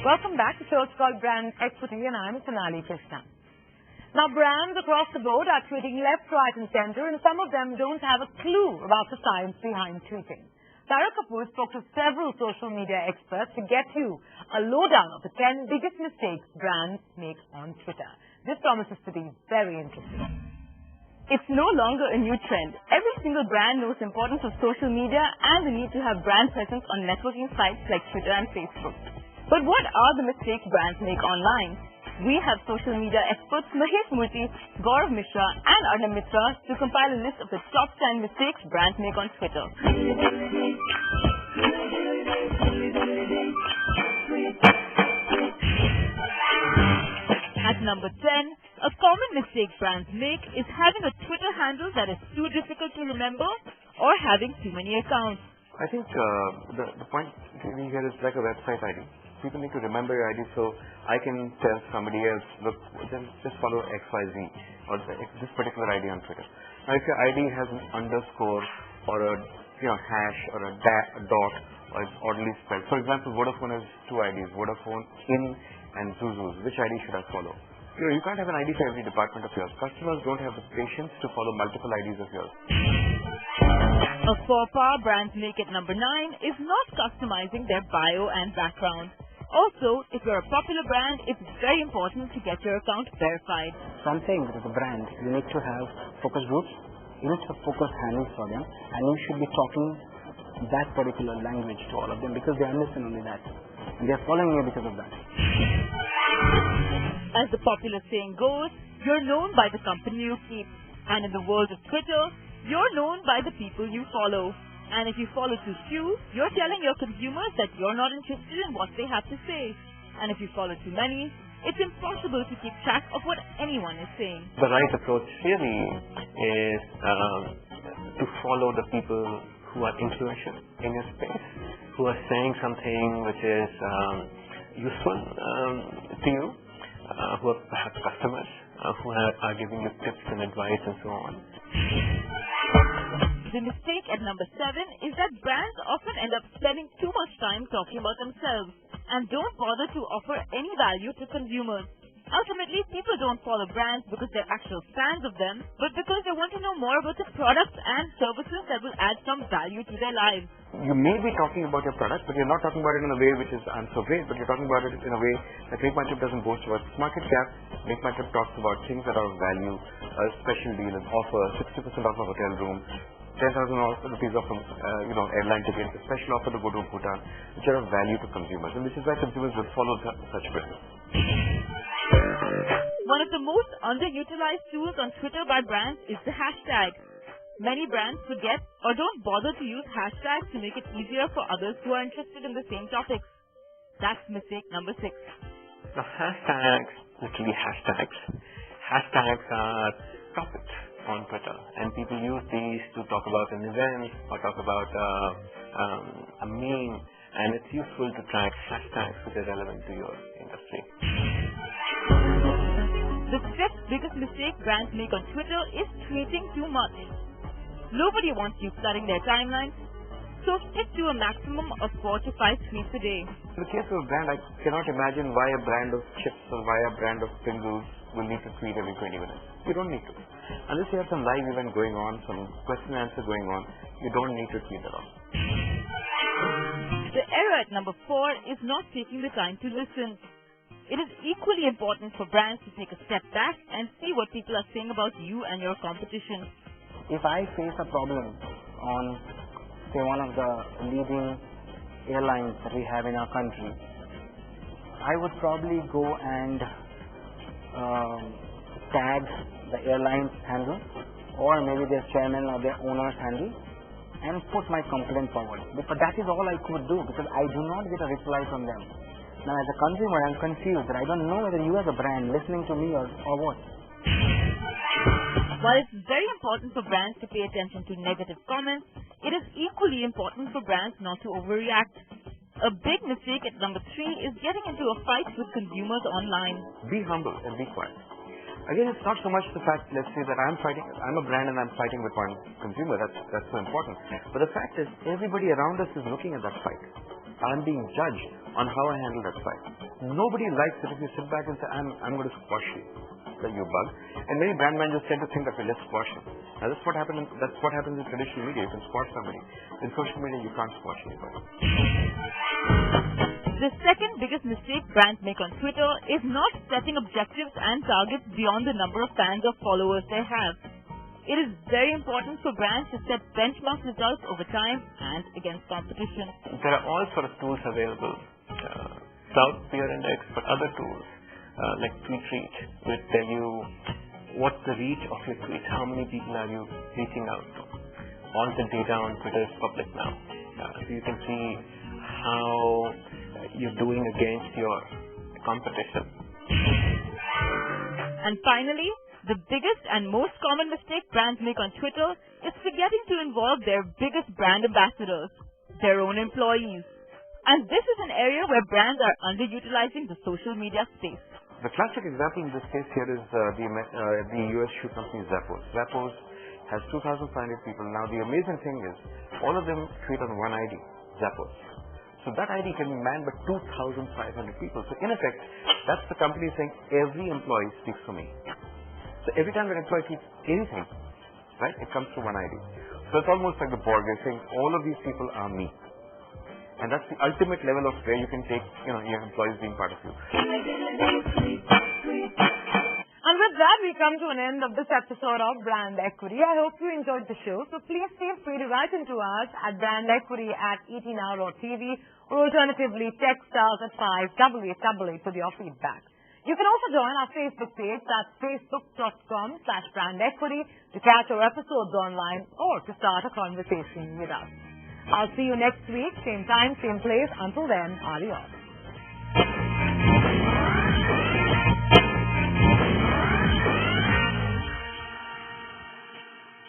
Welcome back to the show. It's called Brand Equity and I'm Sonali Krishna. Now, brands across the board are tweeting left, right and center, and some of them don't have a clue about the science behind tweeting. Tara Kapoor spoke to several social media experts to get you a lowdown of the 10 biggest mistakes brands make on Twitter. This promises to be very interesting. It's no longer a new trend. Every single brand knows the importance of social media and the need to have brand presence on networking sites like Twitter and Facebook. But what are the mistakes brands make online? We have social media experts Mahesh Murthy, Gaurav Mishra and Arnab Mitra to compile a list of the top 10 mistakes brands make on Twitter. At number 10, a common mistake brands make is having a Twitter handle that is too difficult to remember or having too many accounts. I think the point here is like a website ID. People need to remember your ID, so I can tell somebody else, look, just follow XYZ or this particular ID on Twitter. Now, if your ID has an underscore or a hash or a dot or it's oddly spelled. For example, Vodafone has two IDs, Vodafone In and Zuzu. Which ID should I follow? You can't have an ID for every department of yours. Customers don't have the patience to follow multiple IDs of yours. A faux pas brands make at number 9 is not customizing their bio and background. Also, if you're a popular brand, it's very important to get your account verified. So I'm saying that as a brand, you need to have focus groups, you need to have focus handles for them, and you should be talking that particular language to all of them because they understand only that. And they are following you because of that. As the popular saying goes, you're known by the company you keep. And in the world of Twitter, you're known by the people you follow. And if you follow too few, you're telling your consumers that you're not interested in what they have to say. And if you follow too many, it's impossible to keep track of what anyone is saying. The right approach really is to follow the people who are influential in your space, who are saying something which is useful to you, who are perhaps customers, who are giving you tips and advice and so on. The mistake at number 7 is that brands often end up spending too much time talking about themselves and don't bother to offer any value to consumers. Ultimately, people don't follow brands because they're actual fans of them, but because they want to know more about the products and services that will add some value to their lives. You may be talking about your product, but you're not talking about it in a way which is, I'm so great, but you're talking about it in a way that MakeMyTrip doesn't boast about market cap. MakeMyTrip talks about things that are of value, a special deal, an offer, 60% off a hotel room, 10,000 rupees off airline tickets, a special offer to go to Bhutan, which are of value to consumers, and which is why consumers will follow such business. One of the most underutilized tools on Twitter by brands is the hashtag. Many brands forget or don't bother to use hashtags to make it easier for others who are interested in the same topics. That's mistake number 6. Now, hashtags, literally hashtags. Hashtags are topics on Twitter, and people use these to talk about an event or talk about a meme, and it's useful to track hashtags which are relevant to your industry. The 5th biggest mistake brands make on Twitter is tweeting too much. Nobody wants you flooding their timeline, so stick to a maximum of 4 to 5 tweets a day. In the case of a brand, I cannot imagine why a brand of chips or why a brand of Pringles will need to tweet every 20 minutes. You don't need to. Unless you have some live event going on, some question and answer going on, you don't need to tweet at all. The error at number 4 is not taking the time to listen. It is equally important for brands to take a step back and see what people are saying about you and your competition. If I face a problem on, say, one of the leading airlines that we have in our country, I would probably go and tag the airline's handle or maybe their chairman or their owner's handle and put my complaint forward. But that is all I could do because I do not get a reply from them. Now, as a consumer, I'm confused that I don't know whether you as a brand listening to me or what. While it's very important for brands to pay attention to negative comments, it is equally important for brands not to overreact. A big mistake at number 3 is getting into a fight with consumers online. Be humble and be quiet. Again, it's not so much the fact, let's say, that I'm a brand and I'm fighting with one consumer. That's so important. But the fact is, everybody around us is looking at that fight. I'm being judged on how I handle that site. Nobody likes it if you sit back and say, I'm going to squash you, that you bug. And many brand managers tend to think that, let's squash him. Now that's what happens in traditional media. You can squash somebody. In social media, you can't squash anybody. The second biggest mistake brands make on Twitter is not setting objectives and targets beyond the number of fans or followers they have. It is very important for brands to set benchmark results over time and against competition. There are all sort of tools available. Cloud Peer Index, but other tools like TweetReach will tell you what's the reach of your tweet, how many people are you reaching out to. All the data on Twitter is public now. So you can see how you're doing against your competition. And finally, the biggest and most common mistake brands make on Twitter is forgetting to involve their biggest brand ambassadors, their own employees. And this is an area where brands are underutilizing the social media space. The classic example in this case here is the US shoe company Zappos. Zappos has 2,500 people. Now the amazing thing is, all of them tweet on one ID, Zappos. So that ID can be manned by 2,500 people. So in effect, that's the company saying every employee speaks for me. So every time an employee tweets anything, right, it comes through one ID. So it's almost like the board. We're saying all of these people are me. And that's the ultimate level of where you can take, your employees being part of you. And with that, we come to an end of this episode of Brand Equity. I hope you enjoyed the show. So please feel free to write into us at brandequity@etnow.tv or alternatively text us at 5888 with your feedback. You can also join our Facebook page, that's facebook.com/brandequity, to catch our episodes online or to start a conversation with us. I'll see you next week, same time, same place. Until then, adios.